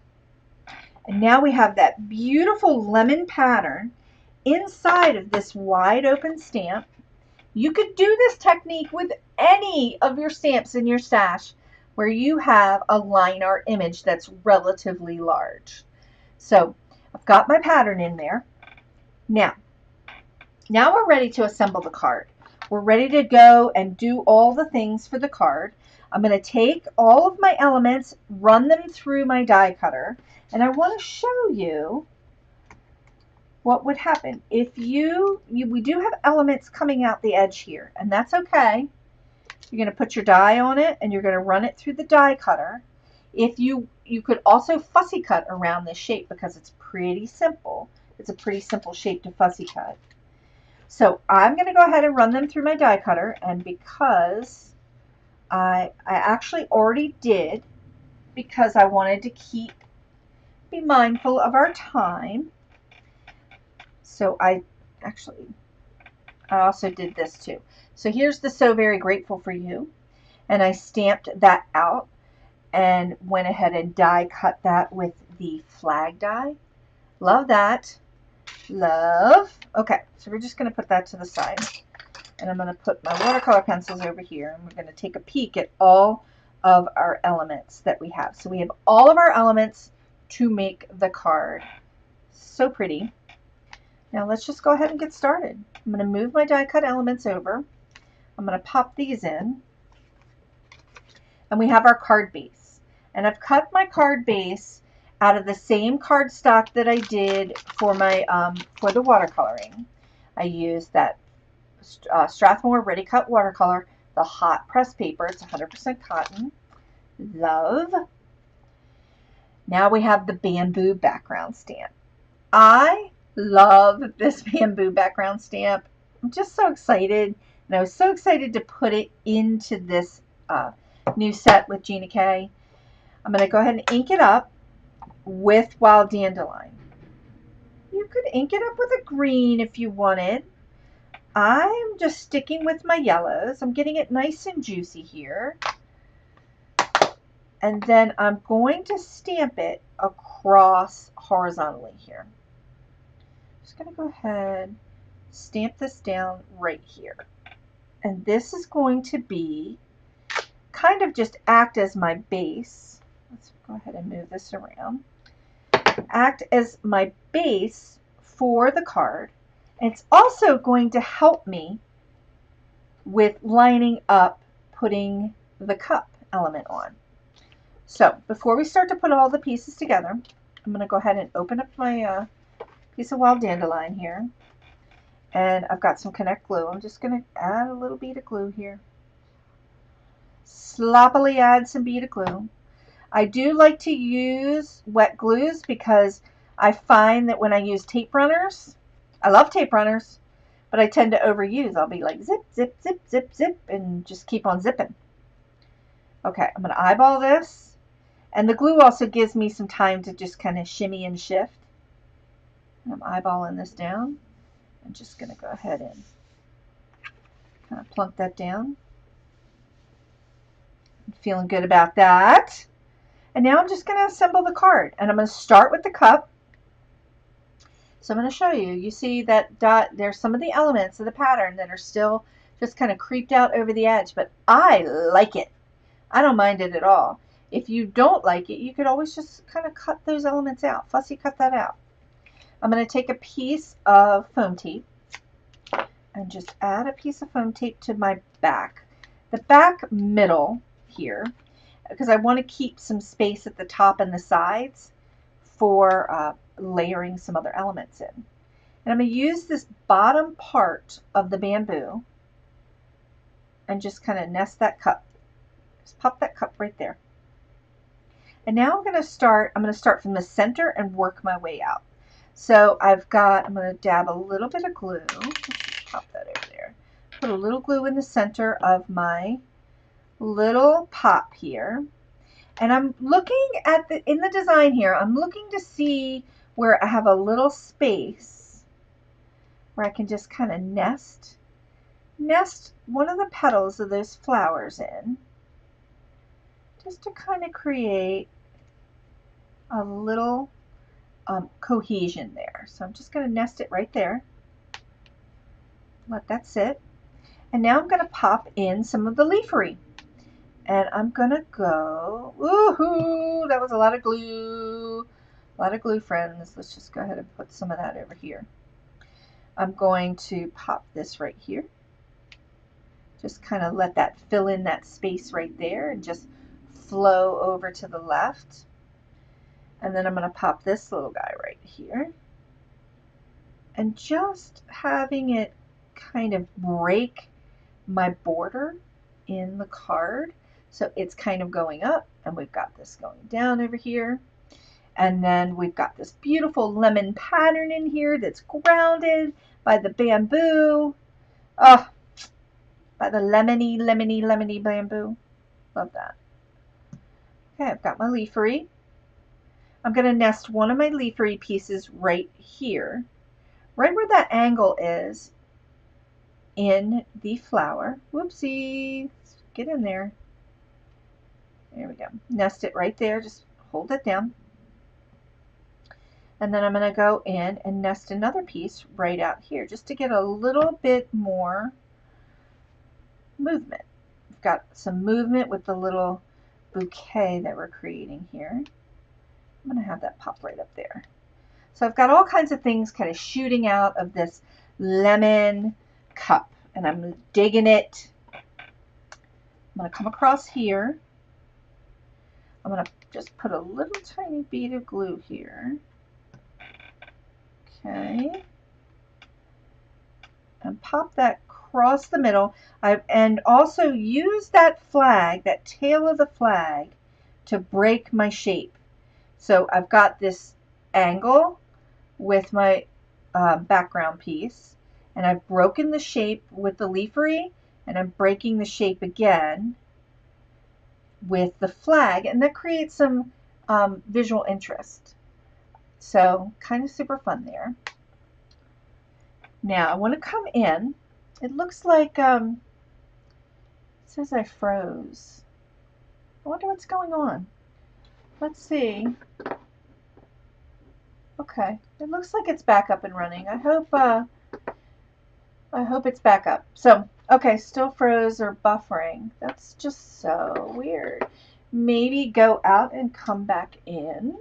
And now we have that beautiful lemon pattern inside of this wide open stamp. You could do this technique with any of your stamps in your stash where you have a line art image that's relatively large. So I've got my pattern in there. Now we're ready to assemble the card. We're ready to go and do all the things for the card. I'm going to take all of my elements, run them through my die cutter, and I want to show you what would happen if we do have elements coming out the edge here, and that's okay. You're going to put your die on it and you're going to run it through the die cutter. If you could also fussy cut around this shape because it's pretty simple. It's a pretty simple shape to fussy cut. So I'm going to go ahead and run them through my die cutter, and because I actually already did, because I wanted to be mindful of our time. So I also did this too. So here's the So Very Grateful for You. And I stamped that out and went ahead and die cut that with the flag die. Love that. Love. Okay, so we're just going to put that to the side. And I'm going to put my watercolor pencils over here. And we're going to take a peek at all of our elements that we have. So we have all of our elements to make the card. So pretty. Now let's just go ahead and get started. I'm going to move my die cut elements over. I'm going to pop these in. And we have our card base. And I've cut my card base out of the same cardstock that I did for my for the watercoloring. I used that Strathmore Ready Cut watercolor, the hot press paper. It's 100% cotton. Love. Now we have the bamboo background stamp. I love this bamboo background stamp. I'm just so excited. And I was so excited to put it into this new set with Gina K. I'm going to go ahead and ink it up with Wild Dandelion. You could ink it up with a green if you wanted. I'm just sticking with my yellows. I'm getting it nice and juicy here. And then I'm going to stamp it across horizontally here. Just going to go ahead, stamp this down right here. And this is going to be kind of just act as my base. Let's go ahead and move this around. Act as my base for the card. And it's also going to help me with lining up putting the cup element on. So before we start to put all the pieces together, I'm going to go ahead and open up my piece of Wild Dandelion here. And I've got some Connect glue. I'm just going to add a little bead of glue here. Sloppily add some bead of glue. I do like to use wet glues because I find that when I use tape runners, I love tape runners, but I tend to overuse. I'll be like zip, zip, zip, zip, zip, and just keep on zipping. Okay, I'm going to eyeball this. And the glue also gives me some time to just kind of shimmy and shift. And I'm eyeballing this down. I'm just going to go ahead and kind of plunk that down. I'm feeling good about that. And now I'm just going to assemble the card. And I'm going to start with the cup. So I'm going to show you. You see that there's some of the elements of the pattern that are still just kind of creeped out over the edge. But I like it. I don't mind it at all. If you don't like it, you could always just kind of cut those elements out. Fussy cut that out. I'm going to take a piece of foam tape and just add a piece of foam tape to my back. The back middle here, because I want to keep some space at the top and the sides for layering some other elements in. And I'm going to use this bottom part of the bamboo and just kind of nest that cup. Just pop that cup right there. And now I'm going to start from the center and work my way out. So I'm going to dab a little bit of glue. Let's pop that over there. Put a little glue in the center of my little pop here. And I'm looking at in the design here, I'm looking to see where I have a little space where I can just kind of nest one of the petals of those flowers in, just to kind of create a little cohesion there. So I'm just going to nest it right there. Let that sit. And now I'm going to pop in some of the leafery. And I'm going to go, woohoo, that was a lot of glue. A lot of glue, friends. Let's just go ahead and put some of that over here. I'm going to pop this right here. Just kind of let that fill in that space right there and just flow over to the left. And then I'm going to pop this little guy right here. And just having it kind of break my border in the card. So it's kind of going up, and we've got this going down over here. And then we've got this beautiful lemon pattern in here that's grounded by the bamboo. Oh, by the lemony, lemony, lemony bamboo. Love that. Okay, I've got my leafery. I'm going to nest one of my leafery pieces right here, right where that angle is in the flower. Whoopsie, get in there. There we go. Nest it right there, just hold it down. And then I'm going to go in and nest another piece right out here, just to get a little bit more movement. We've got some movement with the little bouquet that we're creating here. I'm going to have that pop right up there. So I've got all kinds of things kind of shooting out of this lemon cup, and I'm digging it. I'm going to come across here. I'm going to just put a little tiny bead of glue here. Okay. and pop that across the middle. And also use that flag, that tail of the flag, to break my shape. So I've got this angle with my background piece, and I've broken the shape with the leafery, and I'm breaking the shape again with the flag, and that creates some visual interest. So kind of super fun there. Now I want to come in. It looks like it says I froze. I wonder what's going on. Let's see. Okay, it looks like it's back up and running. I hope it's back up. So, okay, still froze or buffering. That's just so weird. Maybe go out and come back in.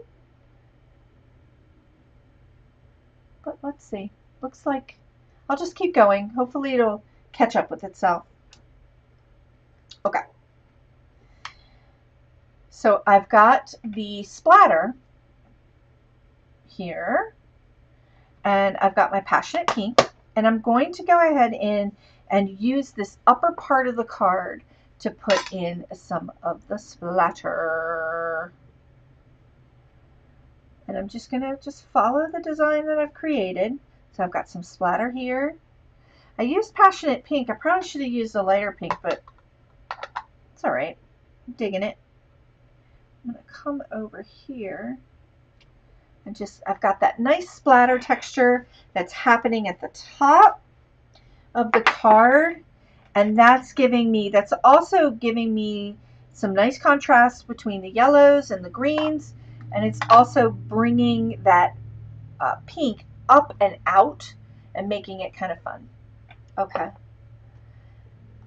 But let's see. Looks like I'll just keep going. Hopefully it'll catch up with itself. Okay. So I've got the splatter here, and I've got my passionate pink, and I'm going to go ahead and use this upper part of the card to put in some of the splatter. And I'm just gonna follow the design that I've created. So I've got some splatter here. I used passionate pink. I probably should have used a lighter pink, but it's all right. I'm digging it. I'm gonna come over here and I've got that nice splatter texture that's happening at the top of the card, and that's also giving me some nice contrast between the yellows and the greens, and it's also bringing that pink up and out and making it kind of fun. Okay.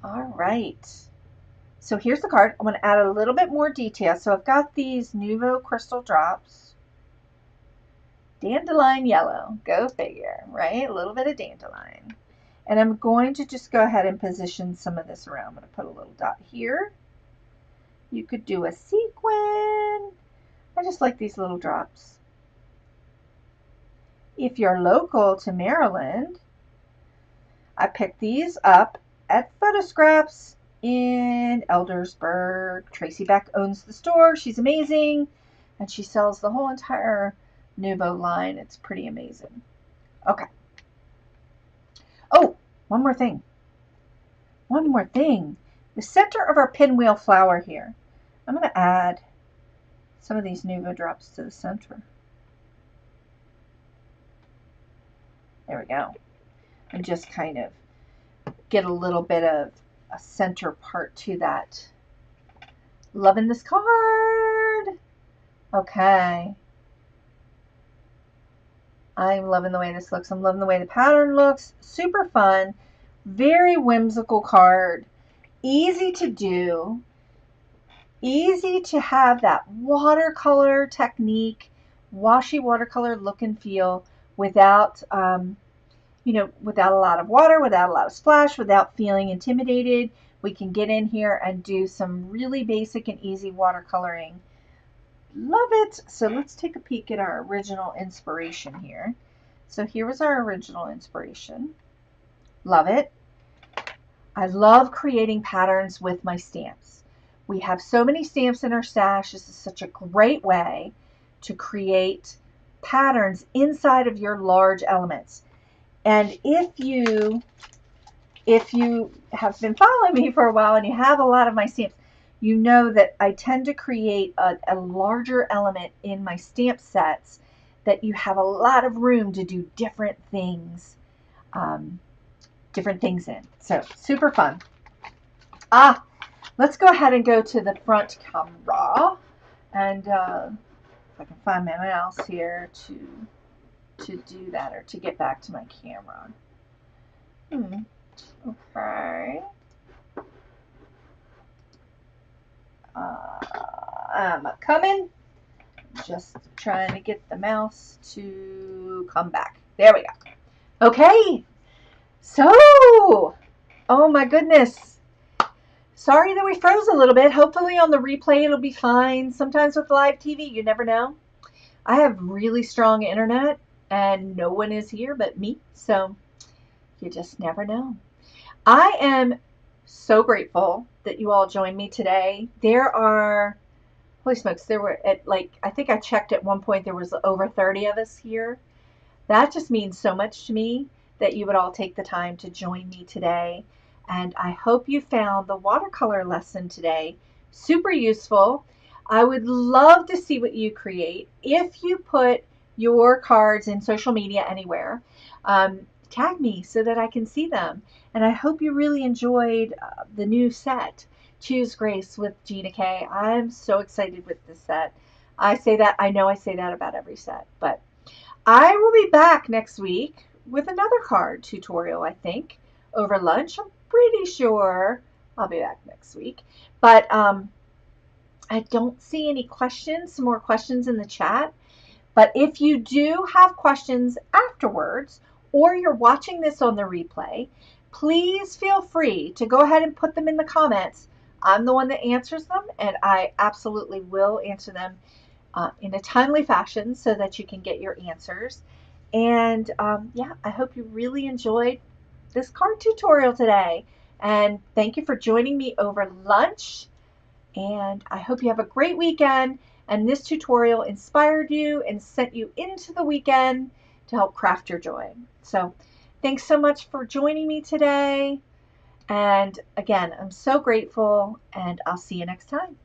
All right. So here's the card. I'm going to add a little bit more detail. So I've got these Nuvo crystal drops. Dandelion yellow, go figure, right? A little bit of dandelion. And I'm going to just go ahead and position some of this around. I'm going to put a little dot here. You could do a sequin. I just like these little drops. If you're local to Maryland, I picked these up at Photo Scraps in Eldersburg. Tracy Beck owns the store. She's amazing, and she sells the whole entire Nuvo line. It's pretty amazing. Okay. Oh, one more thing. The center of our pinwheel flower here. I'm going to add some of these Nuvo drops to the center. There we go. And just kind of get a little bit of a center part to that. Loving this card. Okay. I'm loving the way this looks. I'm loving the way the pattern looks. Super fun. Very whimsical card. Easy to do. Easy to have that watercolor technique, washy watercolor look and feel without, without a lot of water, without a lot of splash, without feeling intimidated. We can get in here and do some really basic and easy watercoloring. Love it. So let's take a peek at our original inspiration here. So here was our original inspiration. Love it. I love creating patterns with my stamps. We have so many stamps in our stash. This is such a great way to create patterns inside of your large elements. And if you have been following me for a while and you have a lot of my stamps, you know that I tend to create a larger element in my stamp sets that you have a lot of room to do different things in. So super fun. Let's go ahead and go to the front camera, and if I can find my mouse here to do that, or to get back to my camera. Okay. I'm coming. Just trying to get the mouse to come back. There we go. Okay. So, oh my goodness. Sorry that we froze a little bit. Hopefully on the replay it'll be fine. Sometimes with live TV, you never know. I have really strong internet and no one is here but me. So You just never know. I am so grateful that you all joined me today. There are, holy smokes, there were at like, I think I checked at one point, there was over 30 of us here. That just means so much to me that you would all take the time to join me today. And I hope you found the watercolor lesson today super useful. I would love to see what you create. If you put your cards in social media anywhere, tag me so that I can see them. And I hope you really enjoyed the new set, Choose Grace with Gina K. I'm so excited with this set. I say that, I know I say that about every set, but I will be back next week with another card tutorial, I think, over lunch. I'm pretty sure I'll be back next week. But I don't see any questions, some more questions in the chat. But if you do have questions afterwards, or you're watching this on the replay, please feel free to go ahead and put them in the comments. I'm the one that answers them, and I absolutely will answer them in a timely fashion so that you can get your answers. And yeah, I hope you really enjoyed this card tutorial today. And thank you for joining me over lunch. And I hope you have a great weekend. And this tutorial inspired you and sent you into the weekend to help craft your joy. So thanks so much for joining me today. And again, I'm so grateful, and I'll see you next time.